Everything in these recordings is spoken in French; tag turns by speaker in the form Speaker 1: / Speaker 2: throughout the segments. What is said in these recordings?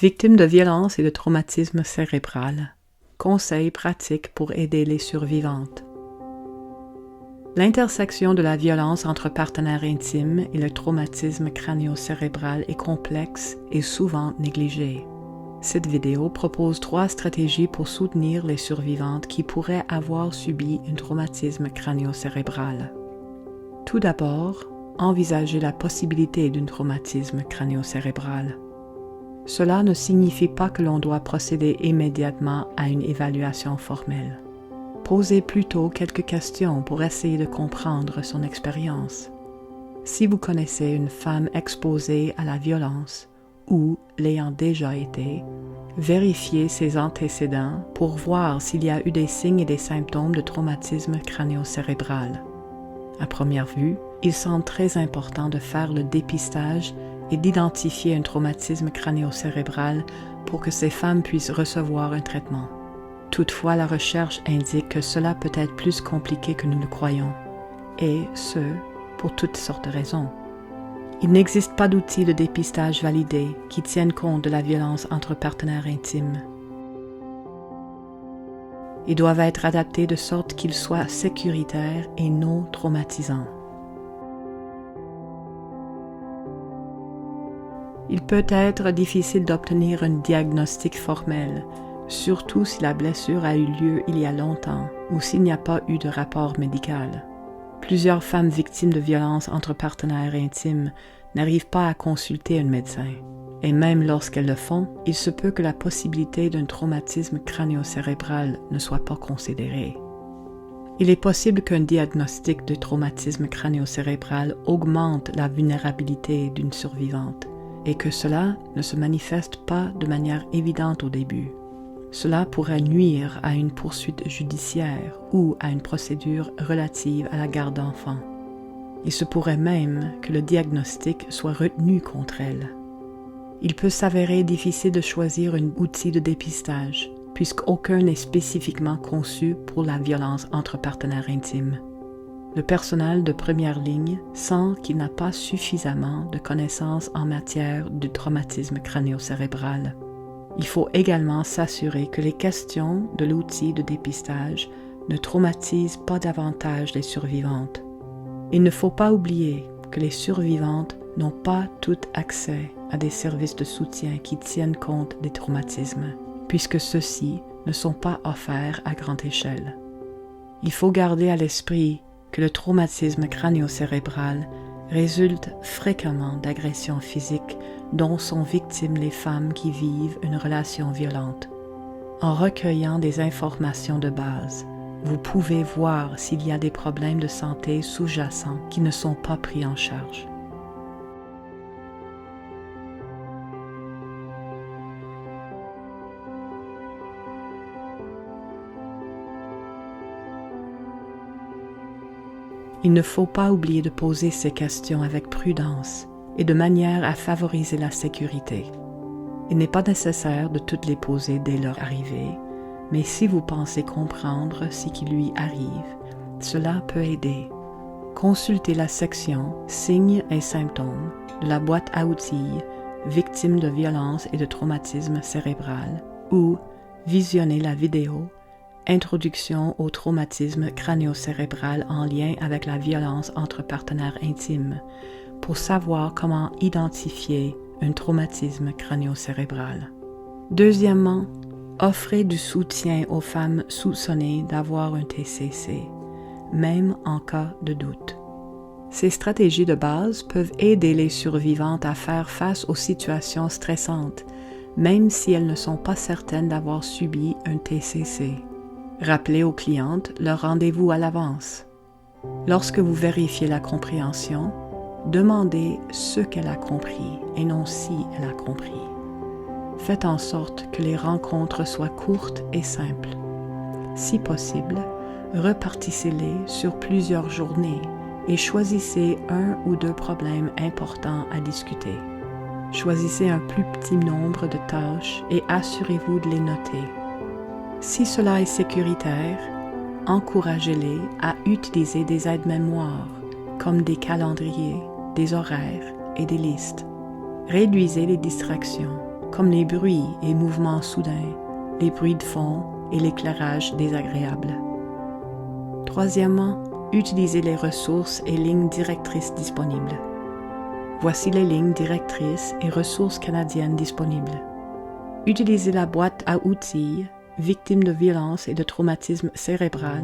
Speaker 1: Victimes de violences et de traumatisme cérébral. Conseils pratiques pour aider les survivantes. L'intersection de la violence entre partenaires intimes et le traumatisme crânio-cérébral est complexe et souvent négligée. Cette vidéo propose 3 stratégies pour soutenir les survivantes qui pourraient avoir subi un traumatisme crânio-cérébral. Tout d'abord, envisagez la possibilité d'un traumatisme crânio-cérébral. Cela ne signifie pas que l'on doit procéder immédiatement à une évaluation formelle. Posez plutôt quelques questions pour essayer de comprendre son expérience. Si vous connaissez une femme exposée à la violence ou l'ayant déjà été, vérifiez ses antécédents pour voir s'il y a eu des signes et des symptômes de traumatisme crânio-cérébral. À première vue, il semble très important de faire le dépistage et d'identifier un traumatisme crânio-cérébral pour que ces femmes puissent recevoir un traitement. Toutefois, la recherche indique que cela peut être plus compliqué que nous le croyons, et ce, pour toutes sortes de raisons. Il n'existe pas d'outils de dépistage validés qui tiennent compte de la violence entre partenaires intimes. Ils doivent être adaptés de sorte qu'ils soient sécuritaires et non traumatisants. Il peut être difficile d'obtenir un diagnostic formel, surtout si la blessure a eu lieu il y a longtemps ou s'il n'y a pas eu de rapport médical. Plusieurs femmes victimes de violences entre partenaires intimes n'arrivent pas à consulter un médecin. Et même lorsqu'elles le font, il se peut que la possibilité d'un traumatisme crânio-cérébral ne soit pas considérée. Il est possible qu'un diagnostic de traumatisme crânio-cérébral augmente la vulnérabilité d'une survivante et que cela ne se manifeste pas de manière évidente au début. Cela pourrait nuire à une poursuite judiciaire ou à une procédure relative à la garde d'enfants. Il se pourrait même que le diagnostic soit retenu contre elle. Il peut s'avérer difficile de choisir un outil de dépistage, puisqu'aucun n'est spécifiquement conçu pour la violence entre partenaires intimes. Le personnel de première ligne sent qu'il n'a pas suffisamment de connaissances en matière de traumatisme crânio-cérébral. Il faut également s'assurer que les questions de l'outil de dépistage ne traumatisent pas davantage les survivantes. Il ne faut pas oublier que les survivantes n'ont pas tout accès à des services de soutien qui tiennent compte des traumatismes, puisque ceux-ci ne sont pas offerts à grande échelle. Il faut garder à l'esprit que le traumatisme crânio-cérébral résulte fréquemment d'agressions physiques dont sont victimes les femmes qui vivent une relation violente. En recueillant des informations de base, vous pouvez voir s'il y a des problèmes de santé sous-jacents qui ne sont pas pris en charge. Il ne faut pas oublier de poser ces questions avec prudence et de manière à favoriser la sécurité. Il n'est pas nécessaire de toutes les poser dès leur arrivée, mais si vous pensez comprendre ce qui lui arrive, cela peut aider. Consultez la section « Signes et symptômes » de la boîte à outils « Victimes de violences et de traumatisme cérébral » ou visionnez la vidéo Introduction au traumatisme crânio-cérébral en lien avec la violence entre partenaires intimes pour savoir comment identifier un traumatisme crânio-cérébral. Deuxièmement, offrez du soutien aux femmes soupçonnées d'avoir un TCC, même en cas de doute. Ces stratégies de base peuvent aider les survivantes à faire face aux situations stressantes, même si elles ne sont pas certaines d'avoir subi un TCC. Rappelez aux clientes leur rendez-vous à l'avance. Lorsque vous vérifiez la compréhension, demandez ce qu'elle a compris et non si elle a compris. Faites en sorte que les rencontres soient courtes et simples. Si possible, repartissez-les sur plusieurs journées et choisissez 1 ou 2 problèmes importants à discuter. Choisissez un plus petit nombre de tâches et assurez-vous de les noter. Si cela est sécuritaire, encouragez-les à utiliser des aides-mémoires comme des calendriers, des horaires et des listes. Réduisez les distractions comme les bruits et mouvements soudains, les bruits de fond et l'éclairage désagréable. Troisièmement, utilisez les ressources et lignes directrices disponibles. Voici les lignes directrices et ressources canadiennes disponibles. Utilisez la boîte à outils Victimes de violences et de traumatisme cérébral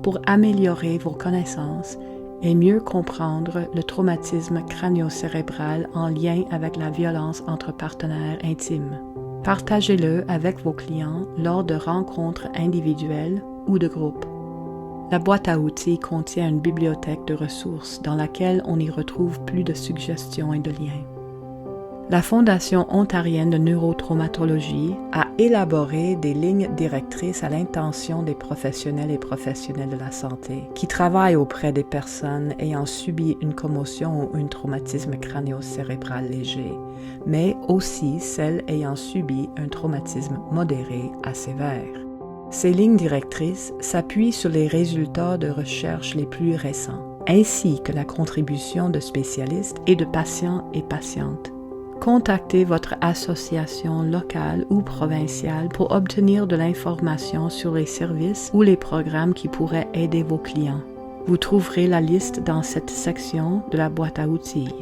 Speaker 1: pour améliorer vos connaissances et mieux comprendre le traumatisme crânio-cérébral en lien avec la violence entre partenaires intimes. Partagez-le avec vos clients lors de rencontres individuelles ou de groupe. La boîte à outils contient une bibliothèque de ressources dans laquelle on y retrouve plus de suggestions et de liens. La Fondation ontarienne de neurotraumatologie a élaboré des lignes directrices à l'intention des professionnels et professionnels de la santé qui travaillent auprès des personnes ayant subi une commotion ou un traumatisme crânio-cérébral léger, mais aussi celles ayant subi un traumatisme modéré à sévère. Ces lignes directrices s'appuient sur les résultats de recherche les plus récents, ainsi que la contribution de spécialistes et de patients et patientes. Contactez votre association locale ou provinciale pour obtenir de l'information sur les services ou les programmes qui pourraient aider vos clients. Vous trouverez la liste dans cette section de la boîte à outils.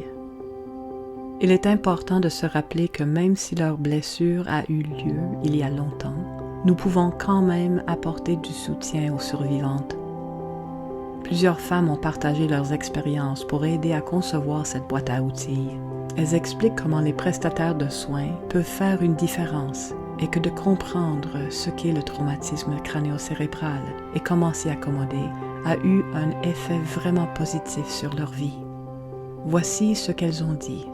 Speaker 1: Il est important de se rappeler que même si leur blessure a eu lieu il y a longtemps, nous pouvons quand même apporter du soutien aux survivantes. Plusieurs femmes ont partagé leurs expériences pour aider à concevoir cette boîte à outils. Elles expliquent comment les prestataires de soins peuvent faire une différence et que de comprendre ce qu'est le traumatisme crânio-cérébral et comment s'y accommoder a eu un effet vraiment positif sur leur vie. Voici ce qu'elles ont dit.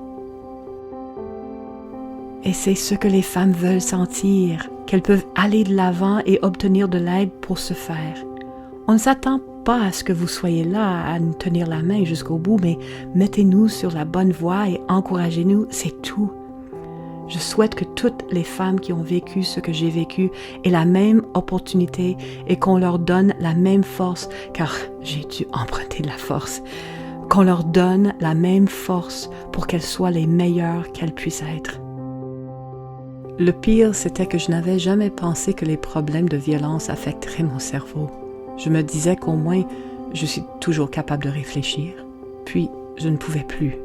Speaker 1: Et c'est ce que les femmes veulent sentir, qu'elles peuvent aller de l'avant et obtenir de l'aide pour ce faire. On ne s'attend pas à ce que vous soyez là à nous tenir la main jusqu'au bout, mais mettez-nous sur la bonne voie et encouragez-nous, c'est tout. Je souhaite que toutes les femmes qui ont vécu ce que j'ai vécu aient la même opportunité et qu'on leur donne la même force, car j'ai dû emprunter de la force, qu'on leur donne la même force pour qu'elles soient les meilleures qu'elles puissent être. Le pire, c'était que je n'avais jamais pensé que les problèmes de violence affecteraient mon cerveau. Je me disais qu'au moins, je suis toujours capable de réfléchir. Puis, je ne pouvais plus.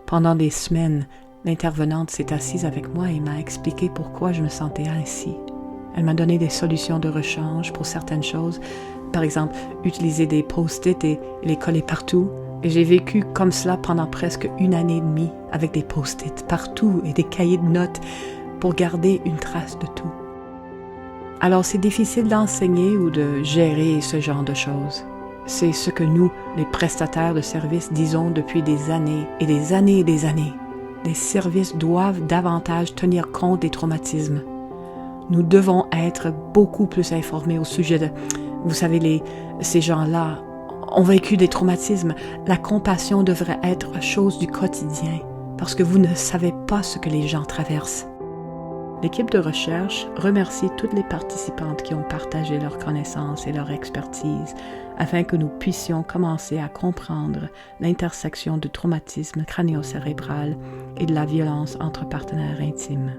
Speaker 1: Pendant des semaines, l'intervenante s'est assise avec moi et m'a expliqué pourquoi je me sentais ainsi. Elle m'a donné des solutions de rechange pour certaines choses, par exemple, utiliser des post-it et les coller partout. Et j'ai vécu comme cela pendant presque 1 année et demie, avec des post-it partout et des cahiers de notes pour garder une trace de tout. Alors c'est difficile d'enseigner ou de gérer ce genre de choses. C'est ce que nous, les prestataires de services, disons depuis des années et des années et des années. Les services doivent davantage tenir compte des traumatismes. Nous devons être beaucoup plus informés au sujet de, vous savez, ces gens-là ont vécu des traumatismes. La compassion devrait être chose du quotidien parce que vous ne savez pas ce que les gens traversent. L'équipe de recherche remercie toutes les participantes qui ont partagé leurs connaissances et leur expertise afin que nous puissions commencer à comprendre l'intersection du traumatisme crânio-cérébral et de la violence entre partenaires intimes.